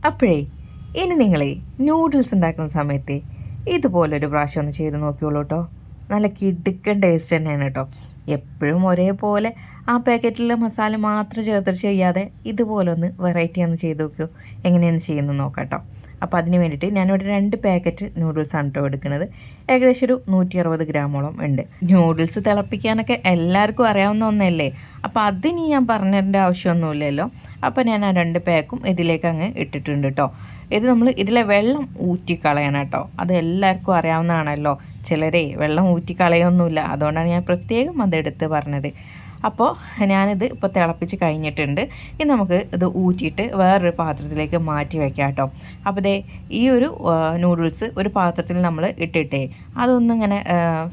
അപ്പോഴേ ഇനി നിങ്ങളെ നൂഡിൽസ് ഉണ്ടാക്കുന്ന സമയത്ത് ഇതുപോലൊരു പ്രാവശ്യം ഒന്ന് ചെയ്ത് നോക്കിയോളൂ കേട്ടോ. നല്ല കിടുക്കൻ ടേസ്റ്റ് തന്നെയാണ് കേട്ടോ. എപ്പോഴും ഒരേപോലെ ആ പാക്കറ്റിലെ മസാല മാത്രം ചേർത്തിട്ട് ചെയ്യാതെ ഇതുപോലെ ഒന്ന് വെറൈറ്റി ഒന്ന് ചെയ്ത് നോക്കിയോ. എങ്ങനെയാണ് ചെയ്യുന്നത് നോക്കാം കേട്ടോ. അപ്പോൾ അതിന് വേണ്ടിയിട്ട് ഞാനിവിടെ 2 പാക്കറ്റ് നൂഡിൽസാണ് കേട്ടോ എടുക്കുന്നത്. ഏകദേശം ഒരു 160 ഗ്രാമോളം ഉണ്ട്. നൂഡിൽസ് തിളപ്പിക്കാനൊക്കെ എല്ലാവർക്കും അറിയാവുന്ന ഒന്നല്ലേ, അപ്പോൾ അതിന് ഞാൻ പറഞ്ഞതിൻ്റെ ആവശ്യമൊന്നുമില്ലല്ലോ. അപ്പോൾ ഞാൻ ആ 2 പാക്കും ഇതിലേക്ക് അങ്ങ് ഇട്ടിട്ടുണ്ട് കേട്ടോ. ഇത് നമ്മൾ ഇതിലെ വെള്ളം ഊറ്റിക്കളയണം കേട്ടോ. അത് എല്ലാവർക്കും അറിയാവുന്നതാണല്ലോ. ചിലരെ വെള്ളം ഊറ്റിക്കളയൊന്നുമില്ല, അതുകൊണ്ടാണ് ഞാൻ പ്രത്യേകം അതെടുത്ത് പറഞ്ഞത്. അപ്പോൾ ഞാനിത് ഇപ്പോൾ തിളപ്പിച്ച് കഴിഞ്ഞിട്ടുണ്ട്. ഇനി നമുക്ക് ഇത് ഊറ്റിയിട്ട് വേറൊരു പാത്രത്തിലേക്ക് മാറ്റി വയ്ക്കാം കേട്ടോ. അപ്പോൾ ദേ ഈ ഒരു നൂഡിൽസ് ഒരു പാത്രത്തിൽ നമ്മൾ ഇട്ടിട്ടേ അതൊന്നിങ്ങനെ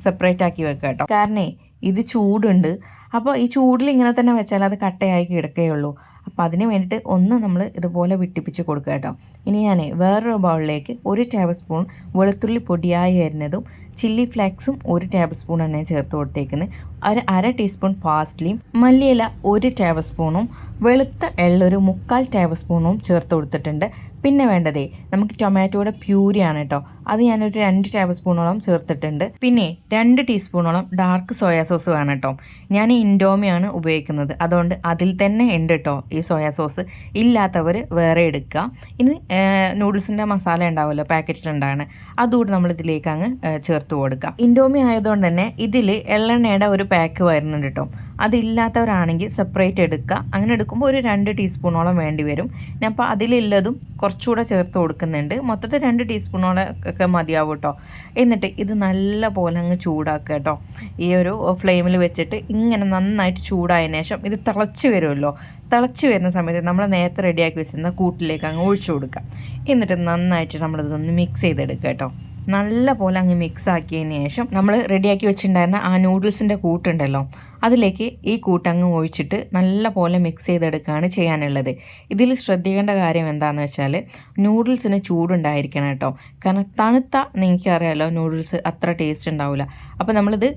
സെപ്പറേറ്റ് ആക്കി വെക്കാം കേട്ടോ. കാരണം ഇത് ചൂടുണ്ട്. അപ്പോൾ ഈ ചൂടിൽ ഇങ്ങനെ തന്നെ വെച്ചാൽ അത് കട്ടയായി കിടക്കുകയുള്ളൂ. അപ്പോൾ അതിന് വേണ്ടിയിട്ട് ഒന്ന് നമ്മൾ ഇതുപോലെ വിട്ടിപ്പിച്ച് കൊടുക്കുക കേട്ടോ. ഇനി ഞാൻ വേറൊരു ബൗളിലേക്ക് 1 ടേബിൾ സ്പൂൺ വെളുത്തുള്ളി പൊടിയായി അരിഞ്ഞതും ചില്ലി ഫ്ലേക്സും 1 ടേബിൾ സ്പൂൺ തന്നെ ചേർത്ത് കൊടുത്തേക്കുന്നത്. ഒരു 1/2 ടീസ്പൂൺ പാസ്ലിയും മല്ലിയില 1 ടേബിൾ സ്പൂണും വെളുത്ത എള്ളൊരു 3/4 ടേബിൾ സ്പൂണും ചേർത്ത് കൊടുത്തിട്ടുണ്ട്. പിന്നെ വേണ്ടതേ നമുക്ക് ടൊമാറ്റോയുടെ പ്യൂരിയാണ് കേട്ടോ. അത് ഞാനൊരു 2 ടേബിൾ സ്പൂണോളം ചേർത്തിട്ടുണ്ട്. പിന്നെ 2 ടീസ്പൂണോളം ഡാർക്ക് സോയാ സോസ് വേണം കേട്ടോ. ഞാൻ ഇൻഡോമിയാണ് ഉപയോഗിക്കുന്നത്, അതുകൊണ്ട് അതിൽ തന്നെ ഉണ്ട് കേട്ടോ ഈ സോയാ സോസ്. ഇല്ലാത്തവർ വേറെ എടുക്കുക. ഇനി നൂഡിൽസിൻ്റെ മസാല ഉണ്ടാവുമല്ലോ പാക്കറ്റിലുണ്ടാണ്, അതുകൂടി നമ്മൾ ഇതിലേക്ക് അങ്ങ് ചേർത്ത് കൊടുക്കുക. ഇൻഡോമി ആയതുകൊണ്ട് തന്നെ ഇതിൽ എള്ളെണ്ണയുടെ ഒരു പാക്ക് വരുന്നുണ്ട് കേട്ടോ. അതില്ലാത്തവരാണെങ്കിൽ സെപ്പറേറ്റ് എടുക്കുക. അങ്ങനെ എടുക്കുമ്പോൾ ഒരു 2 ടീസ്പൂണോളം വേണ്ടി വരും. ഞാൻ അപ്പോൾ അതിലുള്ളതും കുറച്ചുകൂടെ ചേർത്ത് കൊടുക്കുന്നുണ്ട്. മൊത്തത്തിൽ 2 ടീസ്പൂണോളം ഒക്കെ മതിയാവും കേട്ടോ. എന്നിട്ട് ഇത് നല്ല പോലെ അങ്ങ് ചൂടാക്കുക കേട്ടോ. ഈ ഒരു ഫ്ലെയിമിൽ വെച്ചിട്ട് ഇങ്ങനെ നന്നായിട്ട് ചൂടായതിനു ശേഷം ഇത് തിളച്ച് വരുമല്ലോ. തിളച്ച് വരുന്ന സമയത്ത് നമ്മൾ നേരത്തെ റെഡിയാക്കി വെച്ചിരുന്ന കൂട്ടിലേക്ക് അങ്ങ് ഒഴിച്ചു കൊടുക്കുക. എന്നിട്ട് നന്നായിട്ട് നമ്മളിതൊന്ന് മിക്സ് ചെയ്തെടുക്കുക കേട്ടോ. നല്ല പോലെ അങ്ങ് മിക്സ് ആക്കിയതിന് ശേഷം നമ്മൾ റെഡിയാക്കി വെച്ചിട്ടുണ്ടായിരുന്ന ആ നൂഡിൽസിൻ്റെ കൂട്ടുണ്ടല്ലോ, അതിലേക്ക് ഈ കൂട്ടങ്ങ് ഒഴിച്ചിട്ട് നല്ല പോലെ മിക്സ് ചെയ്തെടുക്കുകയാണ് ചെയ്യാനുള്ളത്. ഇതിൽ ശ്രദ്ധിക്കേണ്ട കാര്യം എന്താണെന്ന് വെച്ചാൽ നൂഡിൽസിന് ചൂടുണ്ടായിരിക്കണം കേട്ടോ. കാരണം തണുത്ത നിങ്ങൾക്കറിയാമല്ലോ നൂഡിൽസ് അത്ര ടേസ്റ്റ് ഉണ്ടാവില്ല. അപ്പോൾ നമ്മളിത്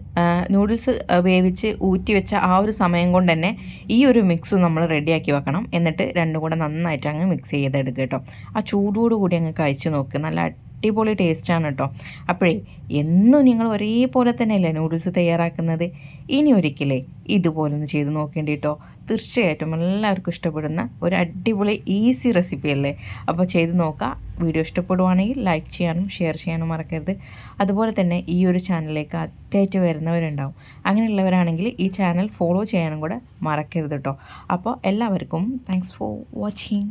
നൂഡിൽസ് വേവിച്ച് ഊറ്റി വെച്ച ആ ഒരു സമയം കൊണ്ട് തന്നെ ഈ ഒരു മിക്സും നമ്മൾ റെഡിയാക്കി വെക്കണം. എന്നിട്ട് രണ്ടും കൂടെ നന്നായിട്ട് അങ്ങ് മിക്സ് ചെയ്തെടുക്കുക കേട്ടോ. ആ ചൂടോടുകൂടി അങ്ങ് കഴിച്ച് നോക്കുക. നല്ല അടിപൊളി ടേസ്റ്റാണ് കേട്ടോ. അപ്പോഴേ എന്നും നിങ്ങൾ ഒരേപോലെ തന്നെയല്ലേ നൂഡിൽസ് തയ്യാറാക്കുന്നത്. ഇനി ഒരിക്കലേ ഇതുപോലെ ഒന്ന് ചെയ്ത് നോക്കേണ്ടി കേട്ടോ. തീർച്ചയായിട്ടും എല്ലാവർക്കും ഇഷ്ടപ്പെടുന്ന ഒരു അടിപൊളി ഈസി റെസിപ്പി അല്ലേ. അപ്പോൾ ചെയ്ത് നോക്കുക. വീഡിയോ ഇഷ്ടപ്പെടുവാണെങ്കിൽ ലൈക്ക് ചെയ്യാനും ഷെയർ ചെയ്യാനും മറക്കരുത്. അതുപോലെ തന്നെ ഈ ഒരു ചാനലിലേക്ക് ആദ്യമായിട്ട് വരുന്നവരുണ്ടാവും. അങ്ങനെയുള്ളവരാണെങ്കിൽ ഈ ചാനൽ ഫോളോ ചെയ്യാനും കൂടെ മറക്കരുത് കേട്ടോ. അപ്പോൾ എല്ലാവർക്കും താങ്ക്സ് ഫോർ വാച്ചിങ്.